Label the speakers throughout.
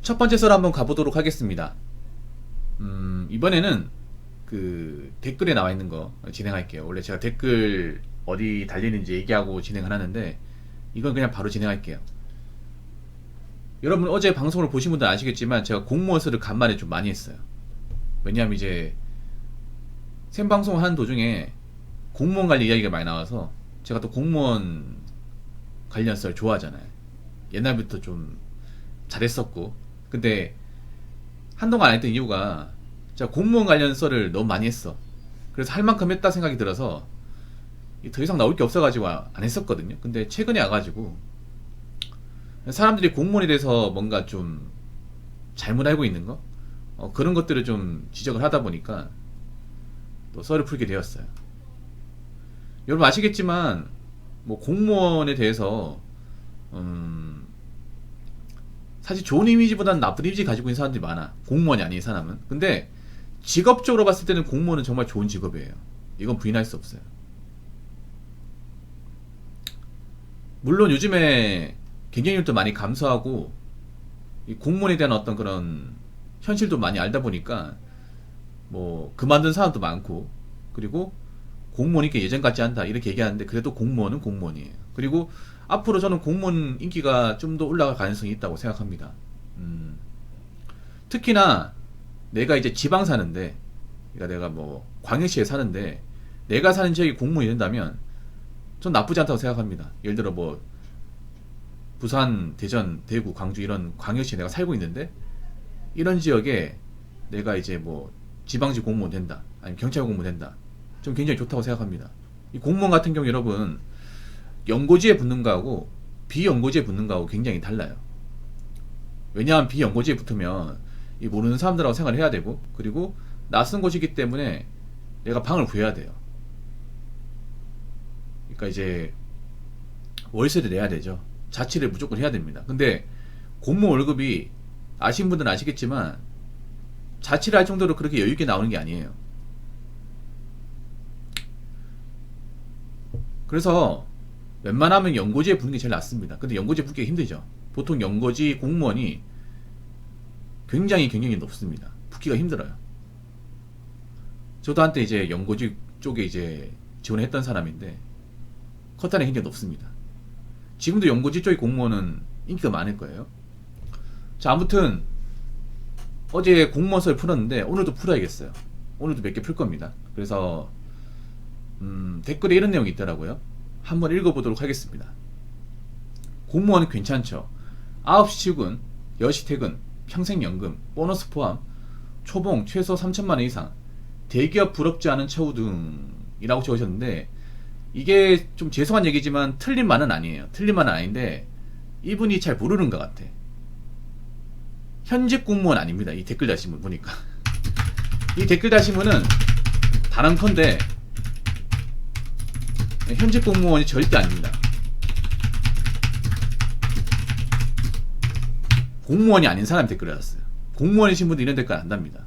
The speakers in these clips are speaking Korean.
Speaker 1: 첫 번째 썰 한번 가보도록 하겠습니다. 이번에는 그 댓글에 나와 있는 거 진행할게요. 원래 제가 댓글 어디 달리는지 얘기하고 진행을 하는데 이건 그냥 바로 진행할게요. 여러분 어제 방송을 보신 분들 아시겠지만 제가 공무원 썰을 간만에 좀 많이 했어요. 왜냐하면 이제 생방송 하는 도중에 공무원 관련 이야기가 많이 나와서 제가 또 공무원 관련 썰 좋아하잖아요. 옛날부터 좀 잘했었고, 근데 한동안 안 했던 이유가 제가 공무원 관련 썰을 너무 많이 했어. 그래서 할 만큼 했다 생각이 들어서 더 이상 나올 게 없어가지고 안 했었거든요. 근데 최근에 와가지고 사람들이 공무원에 대해서 뭔가 좀 잘못 알고 있는 거, 그런 것들을 좀 지적을 하다 보니까 또 썰을 풀게 되었어요. 여러분 아시겠지만 뭐 공무원에 대해서 사실 좋은 이미지보다는 나쁜 이미지 가지고 있는 사람들이 많아. 공무원이 아닌 사람은. 근데 직업적으로 봤을 때는 공무원은 정말 좋은 직업이에요. 이건 부인할 수 없어요. 물론 요즘에 경쟁률도 많이 감소하고 이 공무원에 대한 어떤 그런 현실도 많이 알다 보니까 뭐 그만둔 사람도 많고, 그리고 공무원이 게 예전 같지 않다 이렇게 얘기하는데 그래도 공무원은 공무원이에요. 그리고 앞으로 저는 공무원 인기가 좀 더 올라갈 가능성이 있다고 생각합니다. 특히나 내가 이제 지방 사는데, 그러니까 내가 뭐 광역시에 사는데 내가 사는 지역이 공무원이 된다면 전 나쁘지 않다고 생각합니다. 예를 들어 뭐 부산, 대전, 대구, 광주 이런 광역시에 내가 살고 있는데 이런 지역에 내가 이제 뭐 지방지 공무원 된다, 아니면 경찰 공무원 된다, 좀 굉장히 좋다고 생각합니다. 이 공무원 같은 경우 여러분 연고지에 붙는 거하고 비연고지에 붙는 거하고 굉장히 달라요. 왜냐하면 비연고지에 붙으면 이 모르는 사람들하고 생활을 해야 되고, 그리고 낯선 곳이기 때문에 내가 방을 구해야 돼요. 그러니까 이제 월세를 내야 되죠. 자취를 무조건 해야 됩니다. 근데 공무원 월급이 아시는 분들은 아시겠지만 자취를 할 정도로 그렇게 여유있게 나오는 게 아니에요. 그래서 웬만하면 연고지에 붙는 게 제일 낫습니다. 근데 연고지에 붙기가 힘들죠. 보통 연고지 공무원이 굉장히 경쟁이 높습니다. 붙기가 힘들어요. 저도 한때 이제 연고지 쪽에 이제 지원했던 사람인데 컷단이 굉장히 높습니다. 지금도 연고지 쪽의 공무원은 인기가 많을 거예요. 자, 아무튼 어제 공무원 썰 풀었는데 오늘도 풀어야겠어요. 오늘도 몇 개 풀 겁니다. 그래서 댓글에 이런 내용이 있더라고요. 한번 읽어보도록 하겠습니다. 공무원은 괜찮죠. 9시 출근, 10시 퇴근, 평생연금, 보너스 포함, 초봉 최소 3천만원 이상, 대기업 부럽지 않은 처우 등이라고 적으셨는데, 이게 좀 죄송한 얘기지만 틀린 말은 아니에요. 틀린 말은 아닌데 이분이 잘 모르는 것 같아. 현직 공무원 아닙니다. 이 댓글 다신 분 보니까. 이 댓글 다신 분은 단언컨대 현직 공무원이 절대 아닙니다. 공무원이 아닌 사람이 댓글을 달았어요. 공무원이신 분들 이런 댓글 안 답니다.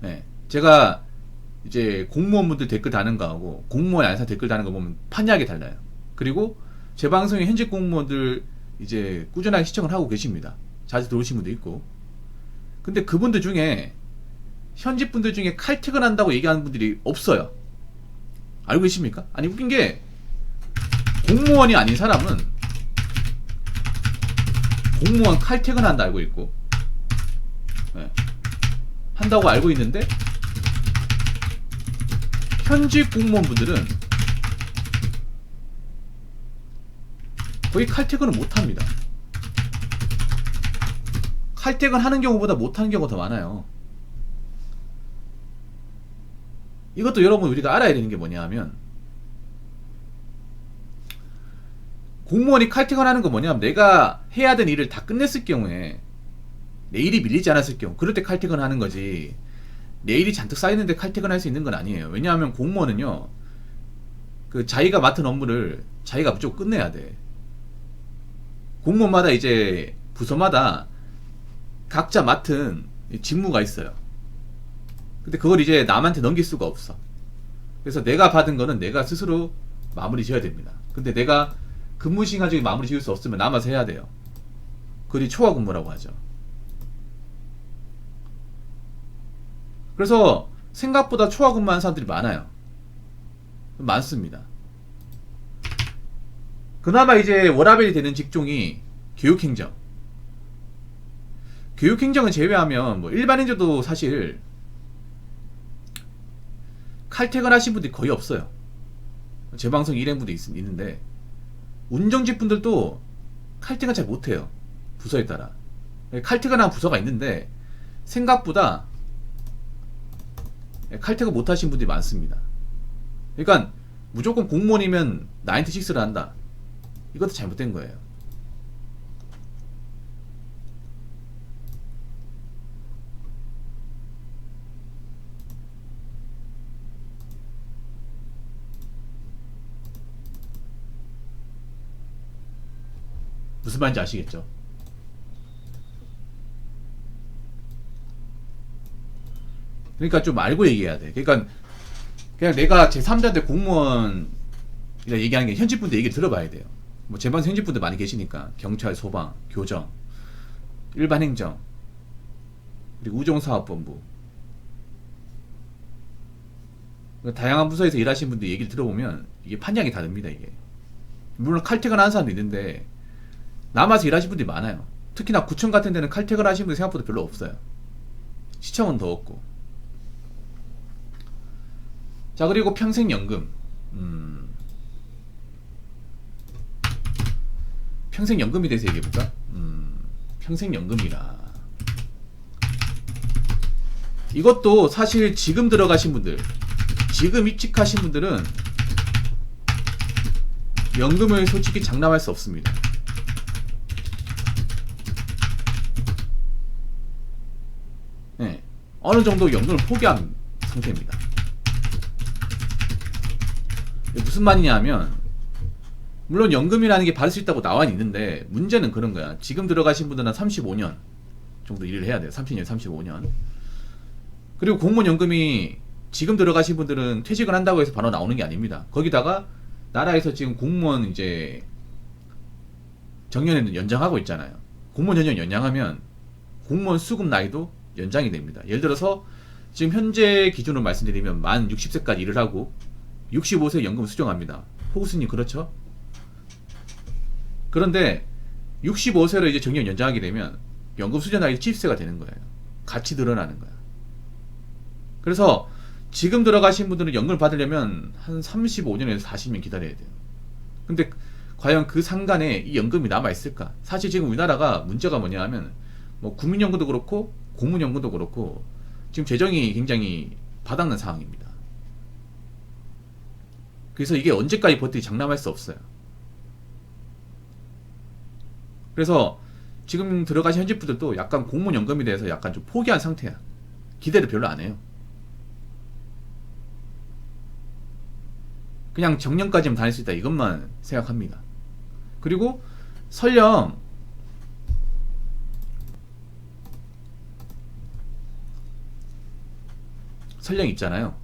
Speaker 1: 네, 제가 이제 공무원분들 댓글 다는 거하고 공무원이 아닌 사람 댓글 다는 거 보면 판이하게 달라요. 그리고 제 방송에 현직 공무원들 이제 꾸준하게 시청을 하고 계십니다. 자주 들어오신 분도 있고. 근데 그분들 중에 현직 분들 중에 칼퇴근한다고 얘기하는 분들이 없어요. 알고 계십니까? 아니 웃긴 게 공무원이 아닌 사람은 공무원 칼퇴근한다 알고 있고, 네, 한다고 알고 있는데 현직 공무원분들은 거의 칼퇴근을 못합니다. 칼퇴근하는 경우보다 못하는 경우가 더 많아요. 이것도 여러분 우리가 알아야 되는 게 뭐냐 하면, 공무원이 칼퇴근하는 거 뭐냐 하면 내가 해야 되는 일을 다 끝냈을 경우에, 내일이 밀리지 않았을 경우, 그럴 때 칼퇴근하는 거지 내일이 잔뜩 쌓이는데 칼퇴근할 수 있는 건 아니에요. 왜냐하면 공무원은요, 그 자기가 맡은 업무를 자기가 무조건 끝내야 돼. 공무원마다 이제 부서마다 각자 맡은 직무가 있어요. 근데 그걸 이제 남한테 넘길 수가 없어. 그래서 내가 받은 거는 내가 스스로 마무리 지어야 됩니다. 근데 내가 근무 시간 중에 마무리 지을 수 없으면 남아서 해야 돼요. 그리 초과 근무라고 하죠. 그래서 생각보다 초과 근무하는 사람들이 많아요. 많습니다. 그나마 이제 워라밸이 되는 직종이 교육행정. 교육행정을 제외하면 뭐 일반행정도 사실 칼퇴근 하신 분들이 거의 없어요. 재방송 일행분도 있는데 운정직 분들도 칼퇴근 잘 못해요. 부서에 따라. 칼퇴근한 부서가 있는데 생각보다 칼퇴근 못하신 분들이 많습니다. 그러니까 무조건 공무원이면 9to6를 한다. 이것도 잘못된 거예요. 무슨 말인지 아시겠죠? 그러니까 좀 알고 얘기해야 돼. 그러니까 그냥 내가 제3자한테 공무원 얘기하는 게 현직분들 얘기를 들어봐야 돼요. 뭐 제방 현직분들 많이 계시니까 경찰, 소방, 교정, 일반 행정, 그리고 우정사업본부, 다양한 부서에서 일하시는 분들 얘기를 들어보면 이게 판량이 다릅니다. 이게 물론 칼퇴근 하는 사람도 있는데 남아서 일하시는 분들이 많아요. 특히나 구청 같은 데는 칼퇴근 하시는 분들 생각보다 별로 없어요. 시청은 더 없고. 자, 그리고 평생연금. 평생연금에 대해서 얘기해볼까? 평생연금이라. 이것도 사실 지금 들어가신 분들, 지금 입직하신 분들은 연금을 솔직히 장담할 수 없습니다. 네, 어느 정도 연금을 포기한 상태입니다. 무슨 말이냐 하면 물론 연금이라는 게 받을 수 있다고 나와 있는데 문제는 그런 거야. 지금 들어가신 분들은 한 35년 정도 일을 해야 돼요. 30년, 35년. 그리고 공무원 연금이 지금 들어가신 분들은 퇴직을 한다고 해서 바로 나오는 게 아닙니다. 거기다가 나라에서 지금 공무원 이제 정년에는 연장하고 있잖아요. 공무원 정년 연장하면 공무원 수급 나이도 연장이 됩니다. 예를 들어서 지금 현재 기준으로 말씀드리면 만 60세까지 일을 하고 65세 연금 수령합니다. 호구스님 그렇죠? 그런데 65세로 이제 정년 연장하게 되면 연금 수령 나이 70세가 되는 거예요. 같이 늘어나는 거야. 그래서 지금 들어가신 분들은 연금을 받으려면 한 35년에서 40년 기다려야 돼요. 근데 과연 그 상간에 이 연금이 남아있을까? 사실 지금 우리나라가 문제가 뭐냐 하면 뭐 국민연금도 그렇고 공무연금도 그렇고 지금 재정이 굉장히 바닥난 상황입니다. 그래서 이게 언제까지 버티지 장담할 수 없어요. 그래서 지금 들어가신 현직분들도 약간 공무연금에 대해서 약간 좀 포기한 상태야. 기대를 별로 안 해요. 그냥 정년까지만 다닐 수 있다 이것만 생각합니다. 그리고 설령 있잖아요.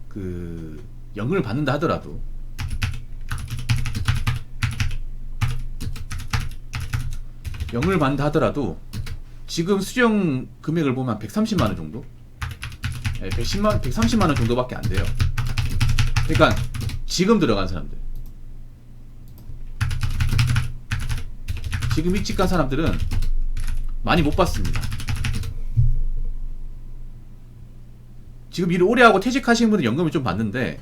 Speaker 1: 그 연금을 받는다 하더라도 지금 수령 금액을 보면 130만원 정도? 네, 130만원 정도밖에 안 돼요. 그러니까 지금 들어간 사람들, 지금 일찍 간 사람들은 많이 못 받습니다. 지금 일을 오래 하고 퇴직하신 분들은 연금을 좀 받는데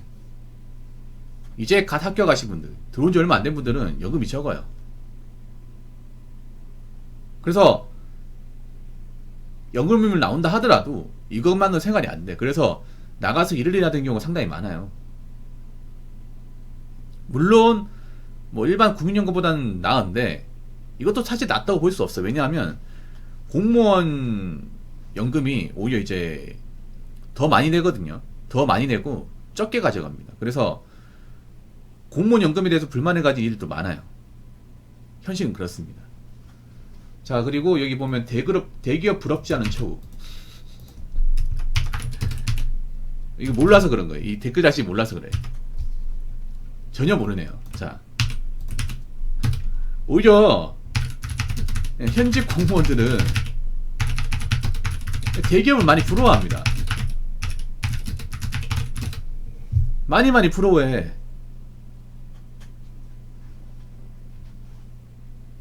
Speaker 1: 이제 갓 학교 가신 분들, 들어온 지 얼마 안 된 분들은 연금이 적어요. 그래서 연금을 나온다 하더라도 이것만은 생활이 안 돼. 그래서 나가서 일을 해야 되는 경우가 상당히 많아요. 물론 뭐 일반 국민연금보다는 나은데 이것도 사실 낫다고 볼 수 없어. 왜냐하면 공무원 연금이 오히려 이제 더 많이 내거든요. 더 많이 내고 적게 가져갑니다. 그래서 공무원 연금에 대해서 불만을 가진 일들도 많아요. 현실은 그렇습니다. 자, 그리고 여기 보면 대기업 부럽지 않은 처우. 이거 몰라서 그런 거예요. 이 댓글 다시 몰라서 그래. 전혀 모르네요. 자, 오히려 현직 공무원들은 대기업을 많이 부러워합니다. 많이 부러워해.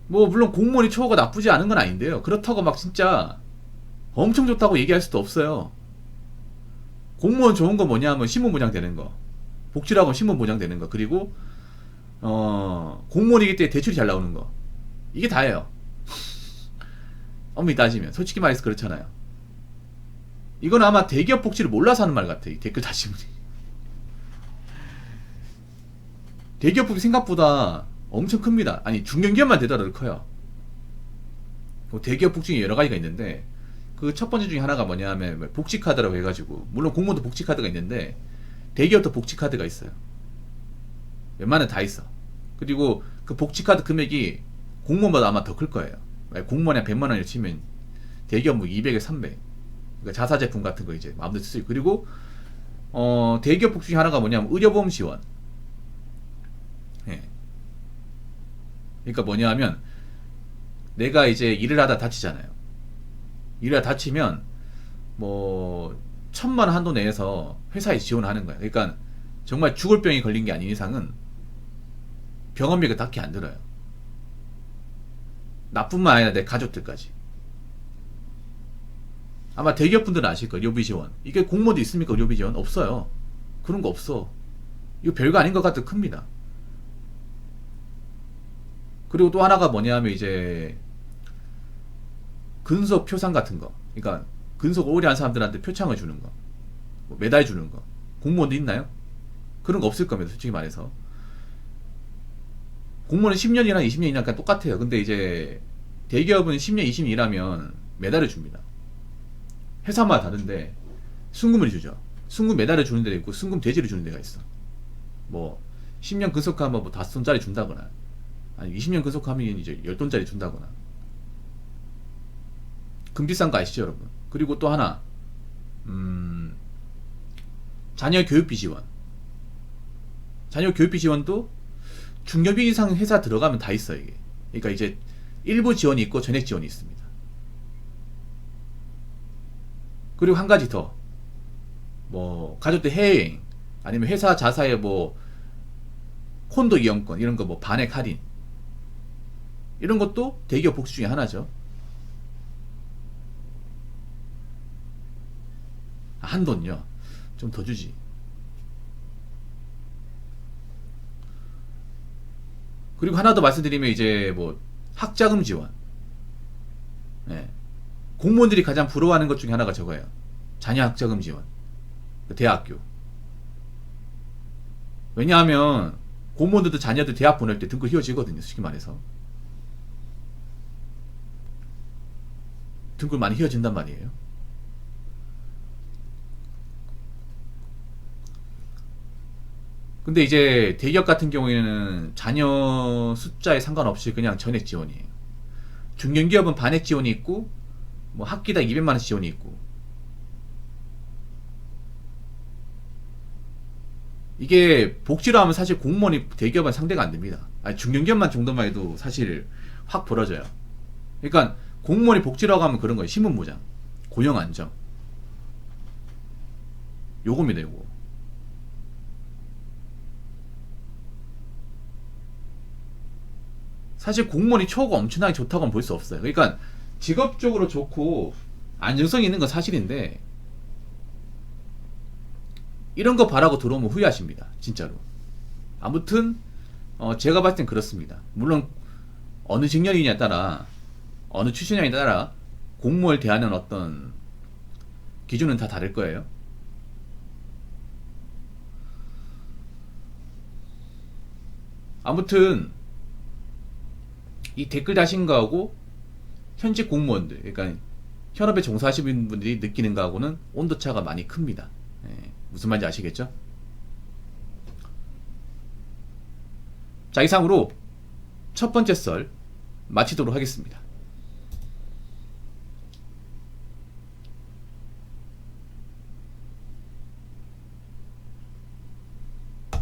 Speaker 1: 뭐 물론 공무원이 처우가 나쁘지 않은 건 아닌데요. 그렇다고 막 진짜 엄청 좋다고 얘기할 수도 없어요. 공무원 좋은 거 뭐냐면 신분 보장 되는 거, 복지라고 하면 신분 보장 되는 거, 그리고 공무원이기 때문에 대출이 잘 나오는 거, 이게 다예요. 엄밀히 따지면 솔직히 말해서 그렇잖아요. 이건 아마 대기업 복지를 몰라서 하는 말 같아. 이 댓글 다신 분이. 대기업 복지 생각보다 엄청 큽니다. 아니 중견기업만 되더라도 커요. 대기업 복지 여러 가지가 있는데 그 첫 번째 중에 하나가 뭐냐면 복지카드라고 해가지고, 물론 공무원도 복지카드가 있는데 대기업도 복지카드가 있어요. 웬만하면 다 있어. 그리고 그 복지카드 금액이 공무원보다 아마 더 클 거예요. 공무원이 100만 원을 치면 대기업 뭐 200에 300. 그러니까 자사제품 같은 거 이제 마음대로 쓸 수 있고, 그리고 대기업 복지 중에 하나가 뭐냐면 의료보험 지원. 예. 그러니까 뭐냐면 내가 이제 일을 하다 다치잖아요. 일을 하다 다치면 뭐 1,000만 원 한도 내에서 회사에 지원하는 거야. 그러니까 정말 죽을 병이 걸린 게 아닌 이상은 병원비가 딱히 안 들어요. 나뿐만 아니라 내 가족들까지. 아마 대기업분들은 아실 거예요. 의료비 지원. 이게 공무원도 있습니까? 의료비 지원? 없어요. 그런 거 없어. 이거 별거 아닌 것 같아도 큽니다. 그리고 또 하나가 뭐냐면 이제 근속 표상 같은 거. 그러니까 근속 오래 한 사람들한테 표창을 주는 거, 뭐 메달 주는 거. 공무원도 있나요? 그런 거 없을 겁니다. 솔직히 말해서. 공무원은 10년이나 20년이나 그냥 똑같아요. 근데 이제 대기업은 10년, 20년 일하면 메달을 줍니다. 회사마다 다른데 순금을 주죠. 순금 메달을 주는 데가 있고 순금 대지를 주는 데가 있어. 뭐 10년 근속하면 뭐 5돈짜리 준다거나, 아니 20년 근속하면 이제 10돈짜리 준다거나. 금 비싼 거 아시죠 여러분? 그리고 또 하나, 자녀 교육비 지원. 자녀 교육비 지원도 중견비 이상 회사 들어가면 다 있어요 이게. 그러니까 이제 일부 지원이 있고 전액 지원이 있습니다. 그리고 한 가지 더, 뭐 가족들 해외여행, 아니면 회사 자사의 뭐 콘도 이용권 이런 거 뭐 반액 할인, 이런 것도 대기업 복지 중에 하나죠. 한돈요. 좀 더 주지. 그리고 하나 더 말씀드리면 이제 뭐 학자금 지원. 네. 공무원들이 가장 부러워하는 것 중에 하나가 저거예요. 자녀 학자금 지원. 대학교. 왜냐하면 공무원들도 자녀들 대학 보낼 때 등급 휘어지거든요. 솔직히 말해서. 등급 많이 휘어진단 말이에요. 근데 이제 대기업 같은 경우에는 자녀 숫자에 상관없이 그냥 전액 지원이에요. 중견기업은 반액 지원이 있고, 뭐 학기당 200만원 지원이 있고. 이게 복지로 하면 사실 공무원이 대기업은 상대가 안 됩니다. 아니, 중견기업만 정도만 해도 사실 확 벌어져요. 그러니까 공무원이 복지라고 하면 그런 거예요. 신분보장, 고용안정, 요겁니다. 요거. 사실 공무원이 처우가 엄청나게 좋다고는 볼 수 없어요. 그러니까 직업적으로 좋고 안정성이 있는 건 사실인데, 이런 거 바라고 들어오면 후회하십니다. 진짜로. 아무튼 제가 봤을 땐 그렇습니다. 물론 어느 직렬이냐에 따라, 어느 출신이냐에 따라 공무원을 대하는 어떤 기준은 다 다를 거예요. 아무튼 이 댓글 다신 거하고 현직 공무원들, 그러니까 현업에 종사하시는 분들이 느끼는 거하고는 온도차가 많이 큽니다. 예, 무슨 말인지 아시겠죠? 자, 이상으로 첫 번째 썰 마치도록 하겠습니다.